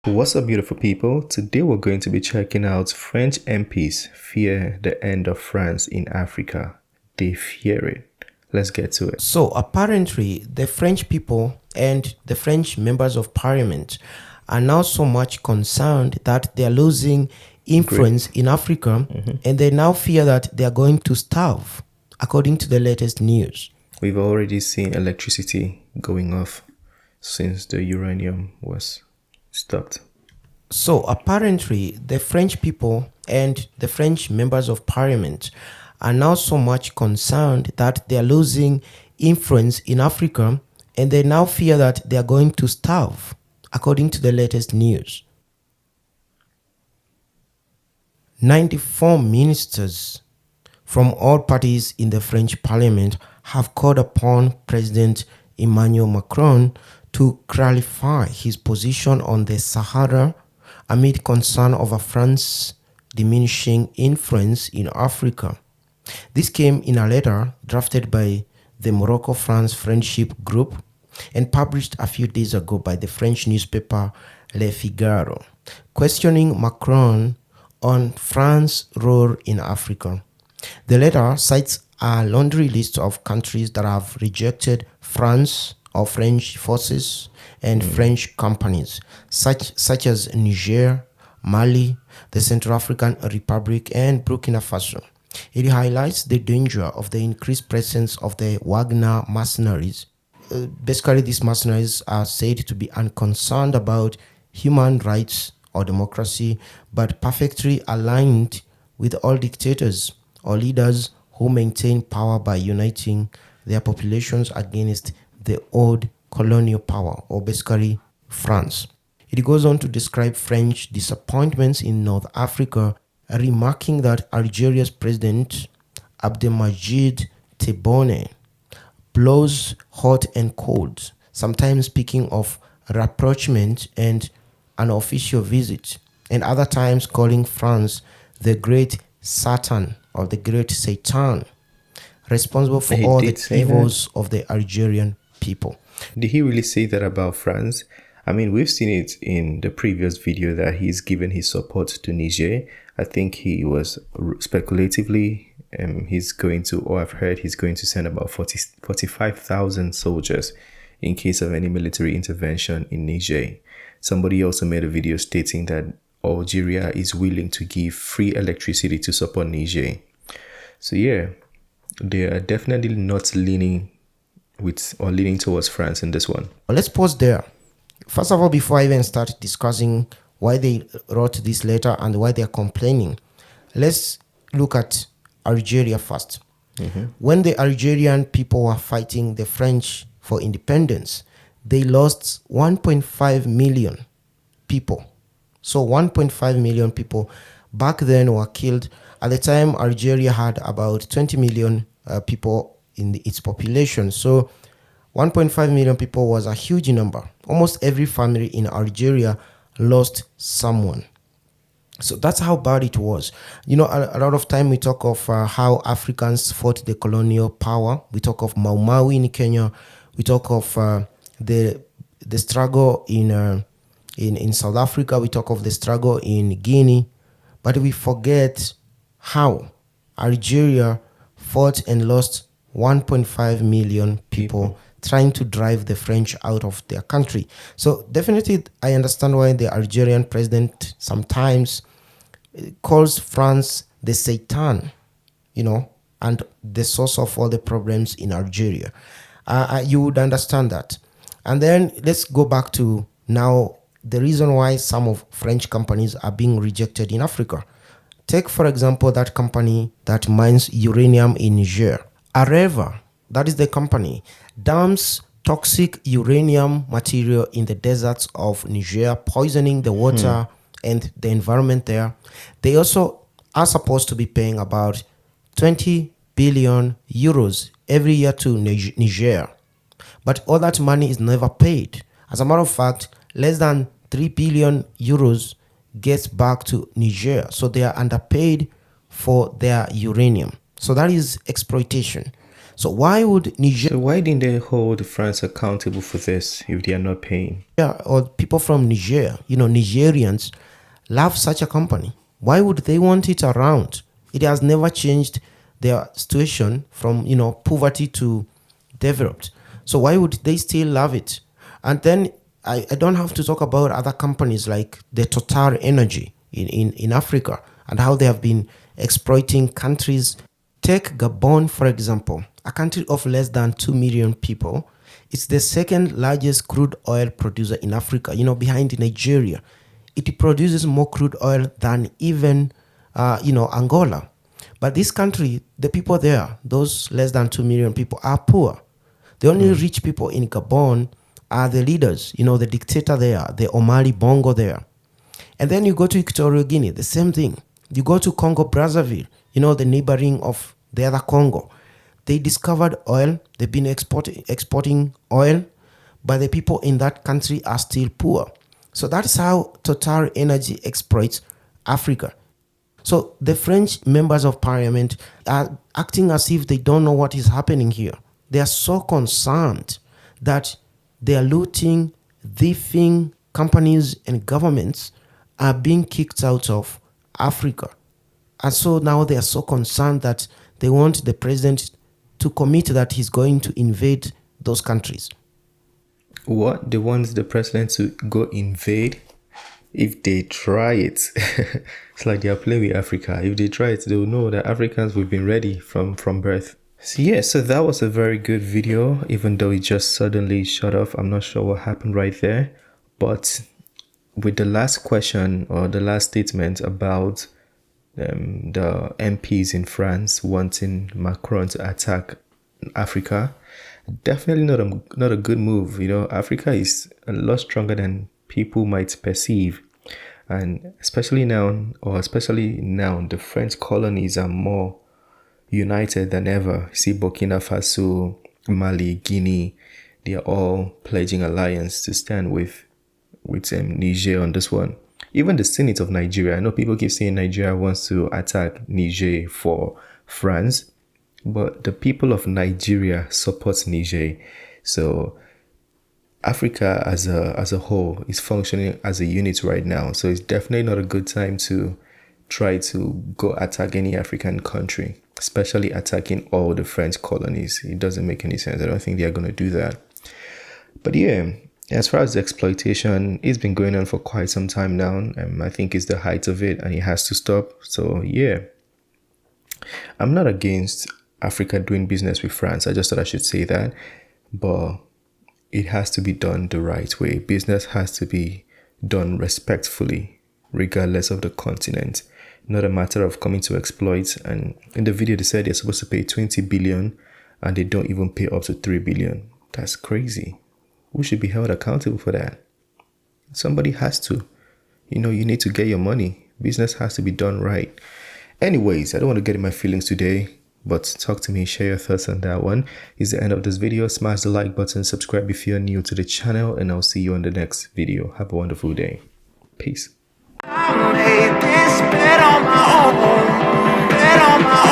What's up, beautiful people? Today we're going to be checking out French MPs fear the end of France in Africa. They fear it. Let's get to it. So apparently, the French people and the French members of parliament are now so much concerned that they are losing influence in Africa, and they now fear that they are going to starve, according to the latest news. We've already seen electricity going off since the uranium was stopped. So apparently, the French people and the French members of parliament are now so much concerned that they are losing influence in Africa, and they now fear that they are going to starve, according to the latest news. 94 ministers from all parties in the French parliament have called upon President Emmanuel Macron to clarify his position on the Sahara amid concern over France's diminishing influence in Africa. This came in a letter drafted by the Morocco-France Friendship Group and published a few days ago by the French newspaper Le Figaro, questioning Macron on France's role in Africa. The letter cites a laundry list of countries that have rejected France or French forces and French companies, such as Niger, Mali, the Central African Republic, and Burkina Faso. It highlights the danger of the increased presence of the Wagner mercenaries. Basically, these mercenaries are said to be unconcerned about human rights or democracy, but perfectly aligned with all dictators or leaders who maintain power by uniting their populations against the old colonial power, or basically France. It goes on to describe French disappointments in North Africa, remarking that Algeria's president Abdelmajid Tebboune blows hot and cold, sometimes speaking of rapprochement and an official visit, and other times calling France the Great Satan or the Great Satan, responsible for all the evils of the Algerian people. Did he really say that about France? I mean, we've seen it in the previous video that he's given his support to Niger. I think he was speculatively, he's going to, or I've heard he's going to send about 45,000 soldiers in case of any military intervention in Niger. Somebody also made a video stating that Algeria is willing to give free electricity to support Niger. So yeah, they are definitely not leaning towards France in this one. Let's pause there. First of all, before I even start discussing why they wrote this letter and why they are complaining, let's look at Algeria first. When the Algerian people were fighting the French for independence, they lost 1.5 million people. So 1.5 million people back then were killed. At the time, Algeria had about 20 million people in its population. So 1.5 million people was a huge number. Almost every family in Algeria lost someone. So that's how bad it was. You know, a lot of time we talk of how Africans fought the colonial power. We talk of Mau Mau in Kenya. We talk of the struggle in South Africa. We talk of the struggle in Guinea. But we forget how Algeria fought and lost 1.5 million people trying to drive the French out of their country. So definitely I understand why the Algerian president sometimes calls France the Satan, you know, and the source of all the problems in Algeria. You would understand that. And then let's go back to now the reason why some of French companies are being rejected in Africa. Take, for example, that company that mines uranium in Niger. Areva, that is the company, dumps toxic uranium material in the deserts of Niger, poisoning the water and the environment there. They also are supposed to be paying about 20 billion euros every year to Niger. But all that money is never paid. As a matter of fact, less than 3 billion euros gets back to Niger. So they are underpaid for their uranium. So that is exploitation. So why would Niger So why didn't they hold France accountable for this if they are not paying? or people from Niger, Nigerians love such a company? Why would they want it around? It has never changed their situation from, poverty to developed. So why would they still love it? And then I don't have to talk about other companies like the Total Energy in Africa and how they have been exploiting countries. Take Gabon, for example, a country of less than 2 million people. It's the second largest crude oil producer in Africa, behind Nigeria. It produces more crude oil than even, Angola. But this country, the people there, those less than 2 million people, are poor. The only rich people in Gabon are the leaders, the dictator there, the Omali Bongo there. And then you go to Equatorial Guinea, the same thing. You go to Congo Brazzaville, the neighboring of the other Congo. They discovered oil. They've been exporting oil, but the people in that country are still poor. So that's how Total Energy exploits Africa. So the French members of parliament are acting as if they don't know what is happening here. They are so concerned that they are looting, thieving companies and governments are being kicked out of Africa. And so now they are so concerned that they want the president to commit that he's going to invade those countries. What? They want the president to go invade? If they try it, it's like they are playing with Africa. If they try it, they will know that Africans, we've been ready from birth. So yeah, so that was a very good video, even though it just suddenly shut off. I'm not sure what happened right there. But with the last question or the last statement about the MPs in France wanting Macron to attack Africa, definitely not a good move. Africa is a lot stronger than people might perceive, and especially now, the French colonies are more united than ever. See, Burkina Faso, Mali, Guinea, they are all pledging alliance to stand with Niger on this one. Even the Senate of Nigeria, I know people keep saying Nigeria wants to attack Niger for France, but the people of Nigeria support Niger. So Africa as a whole is functioning as a unit right now. So it's definitely not a good time to try to go attack any African country, especially attacking all the French colonies. It doesn't make any sense. I don't think they're going to do that. But yeah, as far as the exploitation, it's been going on for quite some time now. I think it's the height of it and it has to stop. So yeah, I'm not against Africa doing business with France. I just thought I should say that. But it has to be done the right way. Business has to be done respectfully, regardless of the continent. Not a matter of coming to exploit. And in the video, they said they're supposed to pay 20 billion and they don't even pay up to 3 billion. That's crazy. Who should be held accountable for that? Somebody has to. You need to get your money. Business has to be done right. Anyways, I don't want to get in my feelings today, but talk to me, share your thoughts on that one. It's the end of this video. Smash the like button, subscribe if you're new to the channel, and I'll see you on the next video. Have a wonderful day. Peace. I made this bed on my own,